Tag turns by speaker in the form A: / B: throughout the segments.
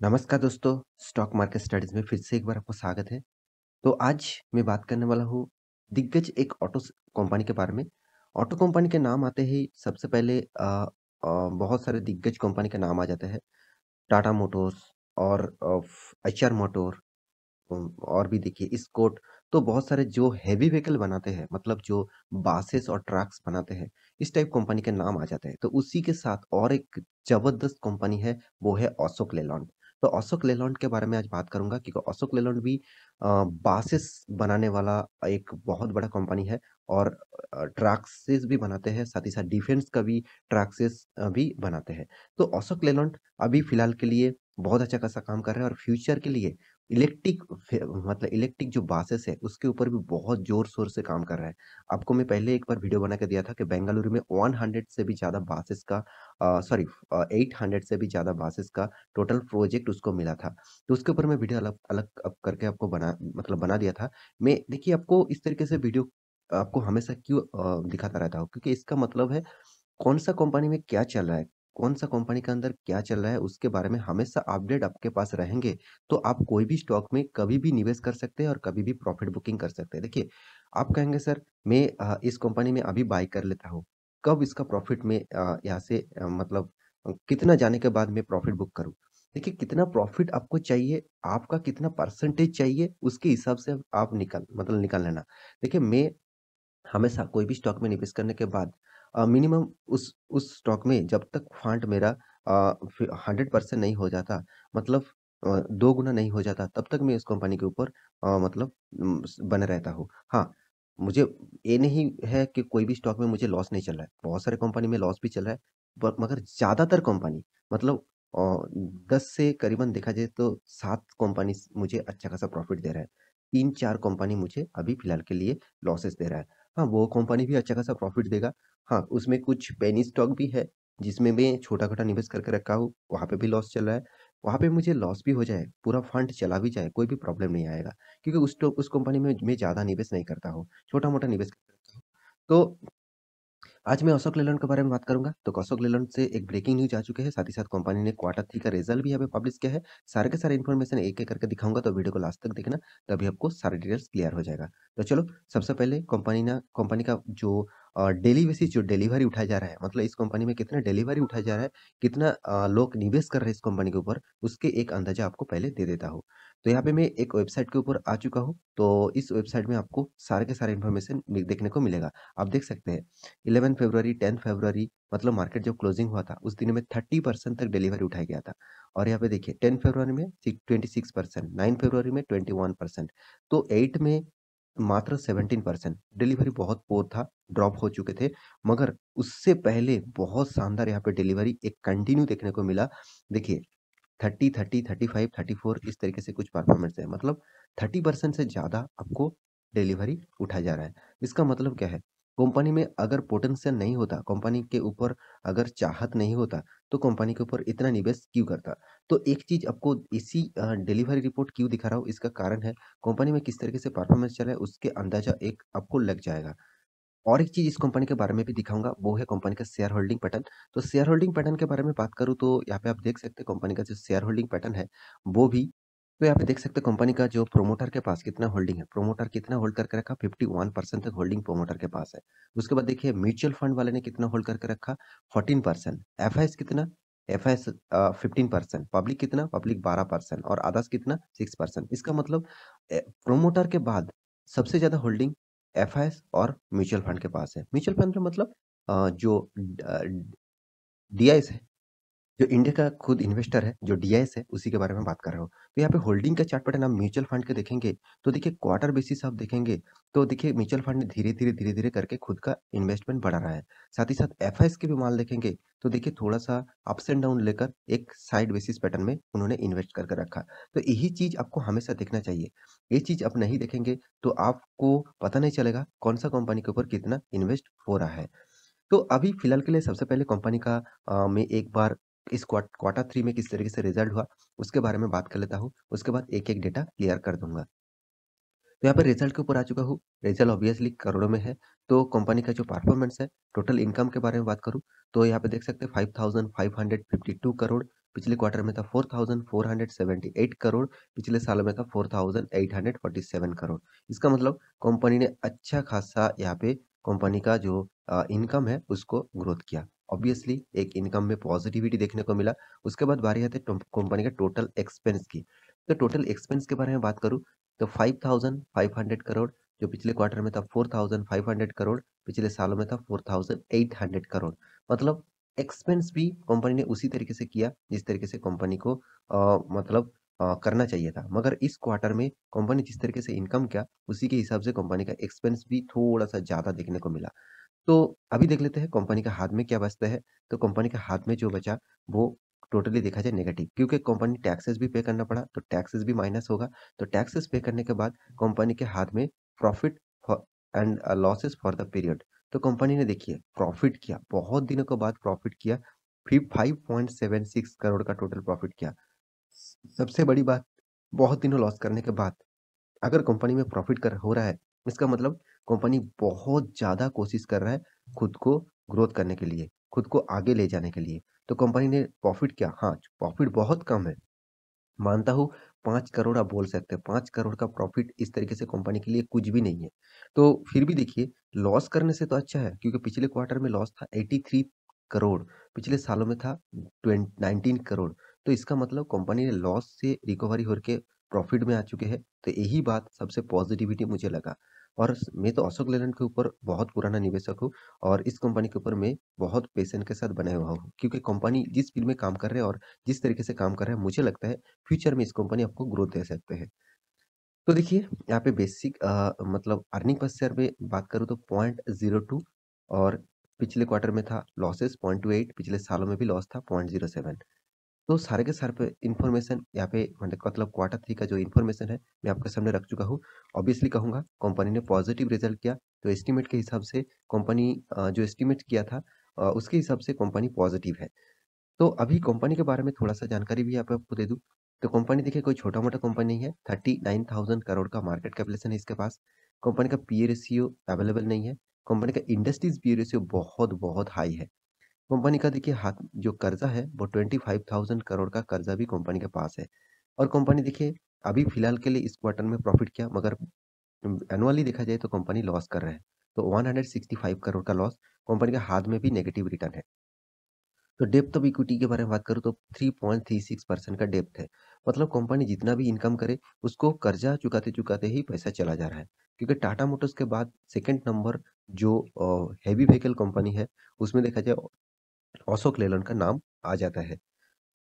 A: नमस्कार दोस्तों, stock market studies में फिर से एक बार आपको स्वागत है। तो आज मैं बात करने वाला हूँ दिग्गज एक कंपनी के बारे में। ऑटो कंपनी के नाम आते ही सबसे पहले बहुत सारे दिग्गज कंपनी के नाम आ जाते हैं। टाटा मोटर्स और एचआर मोटर और भी देखिए स्कॉट। तो बहुत सारे जो हेवी व्हीकल बनाते हैं मतलब जो बसेस और ट्रक्स बनाते हैं, इस टाइप कंपनी के नाम आ जाते हैं। तो उसी के साथ और एक जबरदस्त कंपनी है, वो है अशोक लेलैंड। तो अशोक लेलैंड के बारे में आज बात करूँगा क्योंकि अशोक लेलैंड भी बसेस बनाने वाला एक बहुत बड़ा कंपनी है और ट्रक्सेस भी बनाते हैं, साथ ही साथ डिफेंस का भी ट्रक्सेस भी बनाते हैं। तो अशोक लेलैंड अभी फिलहाल के लिए बहुत अच्छा खासा काम कर रहे हैं और फ्यूचर के लिए इलेक्ट्रिक मतलब इलेक्ट्रिक जो बसेस है उसके ऊपर भी बहुत जोर-शोर से काम कर रहा है। आपको मैं पहले एक बार वीडियो बना के दिया था कि बेंगलुरु में 100 से भी ज़्यादा बसेस का 800 से भी ज़्यादा बसेस का टोटल प्रोजेक्ट उसको मिला था। तो उसके ऊपर मैं वीडियो अलग अलग अब करके आपको बना दिया था। मैं देखिए आपको इस तरीके से वीडियो आपको हमेशा क्यों दिखाता रहता हूँ क्योंकि इसका मतलब है कौन-सा कंपनी में क्या चल रहा है, कौन-सा कंपनी के अंदर क्या चल रहा है, उसके बारे में हमेशा अपडेट आपके पास रहेंगे, तो आप कोई भी स्टॉक में कभी भी निवेश कर सकते हैं और कभी भी प्रॉफिट बुकिंग कर सकते हैं। देखिए, आप कहेंगे सर मैं इस कंपनी में अभी बाय कर लेता हूँ, कब इसका प्रॉफिट में यहाँ से मतलब कितना जाने के बाद मैं प्रॉफिट बुक करूँ? देखिए, कितना प्रॉफिट आपको चाहिए, आपका कितना परसेंटेज चाहिए, उसके हिसाब से आप निकाल लेना। देखिए, मैं हमेशा कोई भी स्टॉक में निवेश करने के बाद मिनिमम उस स्टॉक में जब तक फंड मेरा 100% नहीं हो जाता मतलब 2 गुना नहीं हो जाता तब तक मैं इस कंपनी के ऊपर मतलब बने रहता हूँ। हाँ, मुझे ये नहीं है कि कोई भी स्टॉक में मुझे लॉस नहीं चल रहा है। बहुत सारे कंपनी में लॉस भी चल रहा है ब मगर ज़्यादातर कंपनी मतलब 10 से करीबन देखा जाए तो 7 कंपनीज़ मुझे अच्छा खासा प्रॉफिट दे रहा है। 3-4 कंपनी मुझे अभी फिलहाल के लिए लॉसेस दे रहा है। हाँ, वो कंपनी भी अच्छा खासा प्रॉफ़िट देगा। हाँ, उसमें कुछ पेनी स्टॉक भी है, जिसमें मैं छोटा-छोटा निवेश करके रखा हूँ, वहाँ पे भी लॉस चल रहा है। वहाँ पे मुझे लॉस भी हो जाए, पूरा फंड चला भी जाए, कोई भी प्रॉब्लम नहीं आएगा, क्योंकि उस कंपनी में मैं ज़्यादा निवेश नहीं करता हूँ, छोटा-मोटा निवेश करके रखता हूँ। तो आज मैं अशोक लेलैंड के बारे में बात करूँगा। तो अशोक लेलैंड से एक ब्रेकिंग न्यूज़ आ चुके हैं, साथ ही साथ कंपनी ने क्वार्टर 3 का रिज़ल्ट भी यहाँ पे पब्लिश किया है। सारे के सारे इन्फॉर्मेशन एक-एक करके दिखाऊँगा, तो वीडियो को लास्ट तक देखना, तभी आपको सारे डिटेल्स क्लियर हो जाएगा। तो चलो, सबसे पहले कंपनी का जो डेली बेसिस जो डिलीवरी उठाया जा रहा है, मतलब इस कंपनी में कितना डिलीवरी उठाया जा रहा है, कितना लोग निवेश कर रहे हैं इस कंपनी के ऊपर, उसके एक अंदाज़ा आपको पहले दे देता हूँ। तो यहाँ पे मैं एक वेबसाइट के ऊपर आ चुका हूँ, तो इस वेबसाइट में आपको सारे के सारे इन्फॉर्मेशन देखने को मिलेगा। आप देख सकते हैं 11 फरवरी, 10 फरवरी मतलब मार्केट जब क्लोजिंग हुआ था, उस दिन में 30% तक डिलीवरी उठाया गया था। और यहाँ पे देखिए 10 फरवरी में 26%, 9 फरवरी में 21%, तो 8 में मात्र 17% डिलीवरी बहुत पुअर था, ड्रॉप हो चुके थे। मगर उससे पहले बहुत शानदार यहाँ पे डिलीवरी एक कंटिन्यू देखने को मिला। देखिए 30, 30, 35, 34 इस तरीके से कुछ परफॉर्मेंस है। मतलब 30% से ज़्यादा आपको डिलीवरी उठाया जा रहा है। इसका मतलब क्या है? कंपनी में अगर पोटेंशियल नहीं होता, कंपनी के ऊपर अगर चाहत नहीं होता, तो कंपनी के ऊपर इतना निवेश क्यों करता? तो एक चीज़ आपको इसी डिलीवरी रिपोर्ट क्यों दिखा रहा हूँ, इसका कारण है, कंपनी में किस तरीके से परफॉर्मेंस चल रहा है, उसके अंदाज़ा एक आपको लग जाएगा। और एक चीज़ इस कंपनी के बारे में भी दिखाऊँगा, वो है कंपनी का शेयर होल्डिंग पैटर्न। तो शेयर होल्डिंग पैटर्न के बारे में बात करूँ तो यहाँ पे आप देख सकते हैं कंपनी का जो शेयर होल्डिंग पैटर्न है, वो भी तो यहाँ पे देख सकते हैं कंपनी का जो प्रोमोटर के पास कितना होल्डिंग है। प्रोमोटर कितना होल्ड करके रखा 51% तक होल्डिंग प्रोमोटर के पास है। उसके बाद देखिए म्यूचुअल फंड वाले ने कितना होल्ड करके रखा 14%, एफआईएस कितना एफआईएस 15%, पब्लिक कितना पब्लिक 12% और अदर्स कितना 6%। इसका मतलब प्रोमोटर के बाद सबसे ज़्यादा होल्डिंग एफआईएस और म्यूचुअल फंड के पास है। म्यूचुअल फंड में मतलब जो डीआईएस है, जो इंडिया का खुद इन्वेस्टर है, जो डीआईएस है, उसी के बारे में बात कर रहा हूँ। तो यहाँ पे होल्डिंग का चार्ट पैटर्न आप म्यूचुअल फंड के देखेंगे, तो देखिए क्वार्टर बेसिस आप देखेंगे, तो देखिए म्यूचुअल फंड ने धीरे-धीरे, धीरे-धीरे करके खुद का इन्वेस्टमेंट बढ़ा रहा है। साथ ही साथ एफआईएस के भी माल देखेंगे, तो देखिए थोड़ा-सा अप्स एंड डाउन लेकर एक साइड बेसिस पैटर्न में उन्होंने इन्वेस्ट करके रखा। तो यही चीज़ आपको हमेशा देखना चाहिए। ये चीज़ आप नहीं देखेंगे, तो आपको पता नहीं चलेगा कौन-सा कंपनी के ऊपर कितना इन्वेस्ट हो रहा है। तो अभी फ़िलहाल के लिए सबसे पहले कंपनी का मैं एक बार इस क्वार्टर 3 में किस तरीके से रिज़ल्ट हुआ, उसके बारे में बात कर लेता हूँ। उसके बाद एक-एक डेटा क्लियर कर दूँगा। तो यहाँ पे रिज़ल्ट के ऊपर आ चुका हूँ। रिज़ल्ट ऑब्वियसली करोड़ों में है। तो कंपनी का जो परफ़ॉर्मेंस है, टोटल इनकम के बारे में बात करूँ, तो यहाँ पे देख सकते हैं 5552 करोड़ पिछले क्वार्टर में था 4,478 करोड़, पिछले साल में था 4,847 करोड़। इसका मतलब कंपनी ने अच्छा खासा यहाँ पे कंपनी का जो इनकम है उसको ग्रोथ किया। ऑब्वियसली एक इनकम में पॉजिटिविटी देखने को मिला। उसके बाद बारी आती है कंपनी का टोटल एक्सपेंस की। तो टोटल एक्सपेंस के बारे में बात करूँ तो 5,500 करोड़, जो पिछले क्वार्टर में था 4,500 करोड़, पिछले सालों में था 4,800 करोड़। मतलब एक्सपेंस भी कंपनी ने उसी तरीके से किया जिस तरीके से कंपनी को मतलब करना चाहिए था। मगर इस क्वार्टर में कंपनी जिस तरीके से इनकम किया उसी के हिसाब से कंपनी का एक्सपेंस भी थोड़ा सा ज़्यादा देखने को मिला। तो अभी देख लेते हैं कंपनी का हाथ में क्या बचता है। तो कंपनी के हाथ में जो बचा वो टोटली देखा जाए नेगेटिव, क्योंकि कंपनी टैक्सेस भी पे करना पड़ा तो टैक्सेस भी माइनस होगा। तो टैक्सेस पे करने के बाद कंपनी के हाथ में profit and losses for the period. तो कंपनी ने देखिए प्रॉफिट किया, बहुत दिनों के बाद प्रॉफिट किया, फिर 5.76 करोड़ का टोटल प्रॉफिट किया। सबसे बड़ी बात, बहुत दिनों लॉस करने के बाद अगर कंपनी में प्रॉफिट कर हो रहा है, इसका मतलब कंपनी बहुत ज़्यादा कोशिश कर रहा है खुद को ग्रोथ करने के लिए, खुद को आगे ले जाने के लिए। तो कंपनी ने प्रॉफिट किया, हाँ, प्रॉफिट बहुत कम है। मानता हूँ 5 करोड़ आप बोल सकते हैं, 5 करोड़ का प्रॉफिट इस तरीके से कंपनी के लिए कुछ भी नहीं है। तो फिर भी देखिए लॉस करने से तो अच्छा है, क्योंकि पिछले क्वार्टर में लॉस था 83 करोड़, पिछले सालों में था 19 करोड़। तो इसका मतलब कंपनी ने लॉस से रिकवरी होके प्रॉफिट में आ चुके हैं। तो यही बात सबसे पॉजिटिविटी मुझे लगा। और मैं तो अशोक लेलैंड के ऊपर बहुत पुराना निवेशक हूँ और इस कंपनी के ऊपर मैं बहुत पेशेंस के साथ बना हुआ हूँ, क्योंकि कंपनी जिस फील्ड में काम कर रहे हैं और जिस तरीके से काम कर रहा है, मुझे लगता है फ्यूचर में इस कंपनी आपको ग्रोथ दे सकते हैं। तो देखिए यहाँ पे बेसिक मतलब अर्निंग पर शेयर में बात करूँ तो 0.02, और पिछले क्वार्टर में था लॉसेस 0.28, पिछले सालों में भी लॉस था 0.07। तो सारे के सारे पे इन्फॉर्मेशन यहाँ पे मतलब क्वार्टर थ्री का जो इन्फॉर्मेशन है मैं आपके सामने रख चुका हूँ। ऑब्वियसली कहूँगा कंपनी ने पॉजिटिव रिजल्ट किया, तो एस्टिमेट के हिसाब से कंपनी जो एस्टिमेट किया था उसके हिसाब से कंपनी पॉजिटिव है। तो अभी कंपनी के बारे में थोड़ा-सा जानकारी भी यहाँ पे आपको दे दूँ। तो कंपनी देखिए कोई छोटा-मोटा कंपनी नहीं है, 39,000 करोड़ का मार्केट कैपिटलाइजेशन है इसके पास। कंपनी का पीई रेशियो अवेलेबल नहीं है। कंपनी का इंडस्ट्रीज़ पीई रेशियो बहुत-बहुत हाई है। कंपनी का देखिए हाथ जो कर्ज़ा है वो 25,000 करोड़ का कर्ज़ा भी कंपनी के पास है। और कंपनी देखिए अभी फिलहाल के लिए इस क्वार्टर में प्रॉफिट किया, मगर एनुअली देखा जाए तो कंपनी लॉस कर रहा है। तो 165 करोड़ का लॉस, कंपनी के हाथ में भी नेगेटिव रिटर्न है। तो डेप्थ ऑफ इक्विटी के बारे में बात करूँ तो 3.36% का डेप्थ है। मतलब कंपनी जितना भी इनकम करे उसको कर्जा चुकाते-चुकाते ही पैसा चला जा रहा है। क्योंकि टाटा मोटर्स के बाद सेकंड नंबर जो हेवी व्हीकल कंपनी है उसमें देखा जाए अशोक लेलैंड का नाम आ जाता है।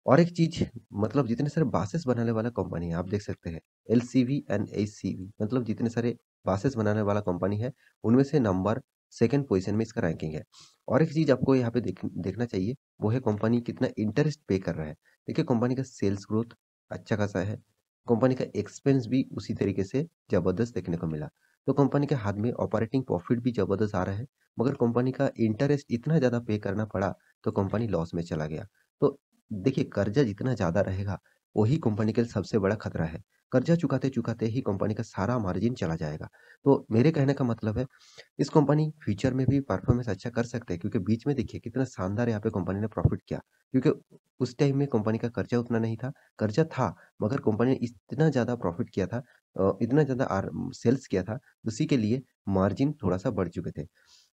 A: और एक चीज़, मतलब जितने सारे बासेस बनाने वाला कंपनी है आप देख सकते हैं, एलसीवी एंड एचसीवी, मतलब जितने सारे बासेस बनाने वाला कंपनी है उनमें से नंबर सेकंड पोजीशन में इसका रैंकिंग है। और एक चीज़ आपको यहाँ पे देखना चाहिए, वो है कंपनी कितना इंटरेस्ट पे कर रहा है। देखिए कंपनी का सेल्स ग्रोथ अच्छा खासा है, कंपनी का एक्सपेंस भी उसी तरीके से जबरदस्त देखने को मिला। तो कंपनी के हाथ में ऑपरेटिंग प्रॉफिट भी जबरदस्त आ रहा है, मगर कंपनी का इंटरेस्ट इतना ज़्यादा पे करना पड़ा तो कंपनी लॉस में चला गया। तो देखिए कर्जा जितना ज़्यादा रहेगा, वही कंपनी के लिए सबसे बड़ा खतरा है। कर्जा चुकाते-चुकाते ही कंपनी का सारा मार्जिन चला जाएगा। तो मेरे कहने का मतलब है, इस कंपनी फ्यूचर में भी परफॉर्मेंस अच्छा कर सकते हैं, क्योंकि बीच में देखिए कितना शानदार यहाँ पे कंपनी ने प्रॉफिट किया। क्योंकि उस टाइम में कंपनी का कर्जा उतना नहीं था, कर्जा था मगर कंपनी ने इतना ज़्यादा प्रॉफिट किया था, इतना ज़्यादा सेल्स किया था, उसी के लिए मार्जिन थोड़ा-सा बढ़ चुके थे।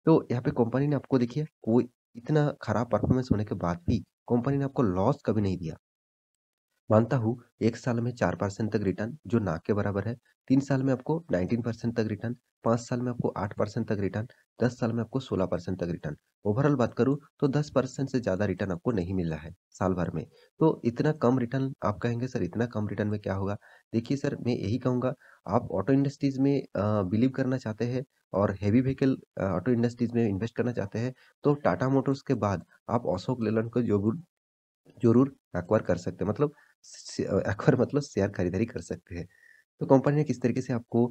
A: तो यहाँ पे कंपनी ने आपको देखिए कोई इतना खराब परफॉर्मेंस होने के बाद भी कंपनी ने आपको लॉस कभी नहीं दिया। मानता हूँ 1 साल में 4% तक रिटर्न जो ना के बराबर है, 3 साल में आपको 19% तक रिटर्न, 5 साल में आपको 8% तक रिटर्न, 10 साल में आपको 16% तक रिटर्न। ओवरऑल बात करूँ तो 10% से ज़्यादा रिटर्न आपको नहीं मिल रहा है साल भर में। तो इतना कम रिटर्न, आप कहेंगे सर इतना कम रिटर्न में क्या होगा? देखिए सर मैं यही कहूँगा, आप ऑटो इंडस्ट्रीज़ में बिलीव करना चाहते हैं और हेवी व्हीकल ऑटो इंडस्ट्रीज़ में इन्वेस्ट करना चाहते हैं, तो टाटा मोटर्स के बाद आप अशोक लेलैंड को ज़रूर एक्वायर कर सकते हैं, मतलब एक्वायर मतलब शेयर खरीदारी कर सकते हैं। तो कंपनी ने किस तरीके से आपको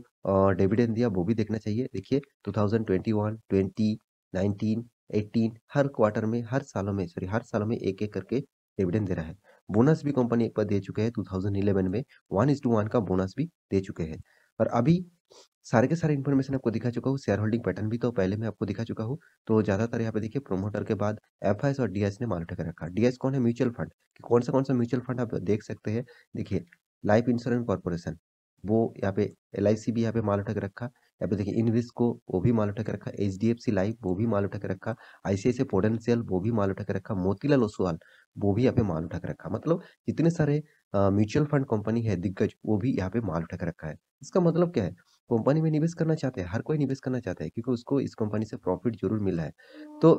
A: डिविडेंड दिया वो भी देखना चाहिए। देखिए 2021, 20, 19, 18 हर क्वार्टर में हर सालों में एक-एक करके डिविडेंड दे रहा है। बोनस भी कंपनी एक बार दे चुके हैं 2011 में 1:1 का बोनस भी दे चुके हैं। और अभी सारे के सारे इन्फॉर्मेशन आपको दिखा चुका हूँ, शेयर होल्डिंग पैटर्न भी तो पहले मैं आपको दिखा चुका हूँ। तो ज़्यादातर यहाँ पे देखिए प्रोमोटर के बाद एफआईएस और डीआईएस ने माल उठा के रखा। डीआईएस कौन है? Mutual fund. कि कौन सा म्यूचुअल फंड आप देख सकते हैं। देखिए, लाइफ इंश्योरेंस कॉर्पोरेशन, वो यहाँ पे एलआईसी भी यहाँ पे माल उठा के रखा। यहाँ पे देखिए इन्विस्को, वो भी माल उठा के रखा। एचडीएफसी लाइफ, वो भी माल उठा के रखा। आईसीआईसीआई प्रूडेंशियल, वो भी माल उठा के रखा। मोतीलाल ओसवाल, वो भी यहाँ पे माल उठा के रखा। मतलब जितने सारे म्यूचुअल फंड कंपनी है दिग्गज, वो भी यहाँ पे माल उठा के रखा है। इसका मतलब क्या है? कंपनी में निवेश करना चाहते हैं, हर कोई निवेश करना चाहता है क्योंकि उसको इस कंपनी से प्रॉफिट ज़रूर मिल रहा है। तो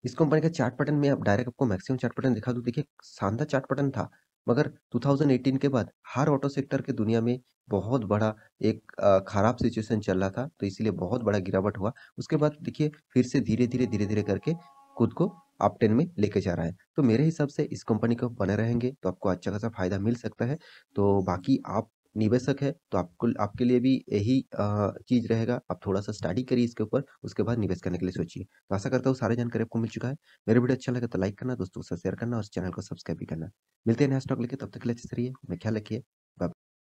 A: इस कंपनी का चार्ट पैटर्न में अब डायरेक्ट आपको मैक्सिमम चार्ट पैटर्न दिखा दूँ, देखिए शानदार चार्ट पैटर्न था। मगर 2018 के बाद हर ऑटो सेक्टर के दुनिया में बहुत बड़ा एक खराब सिचुएशन चल रहा था, तो इसीलिए बहुत बड़ा गिरावट हुआ। उसके बाद देखिए फिर से धीरे-धीरे करके खुद को अप ट्रेंड में लेके जा रहा है। तो मेरे हिसाब से इस कंपनी को बने रहेंगे तो आपको अच्छा खासा फ़ायदा मिल सकता है। तो बाकी आप निवेशक है तो आपको आपके लिए भी यही चीज़ रहेगा, आप थोड़ा-सा स्टडी करिए इसके ऊपर, उसके बाद निवेश करने के लिए सोचिए। तो आशा करता हूँ सारी जानकारी आपको मिल चुका है। मेरा वीडियो अच्छा लगा तो लाइक करना, दोस्तों के साथ शेयर करना और चैनल को सब्सक्राइब भी करना। मिलते हैं नया स्टॉक लेके, तब तक के लिए अच्छे से रहिए, अपना ख्याल रखिए।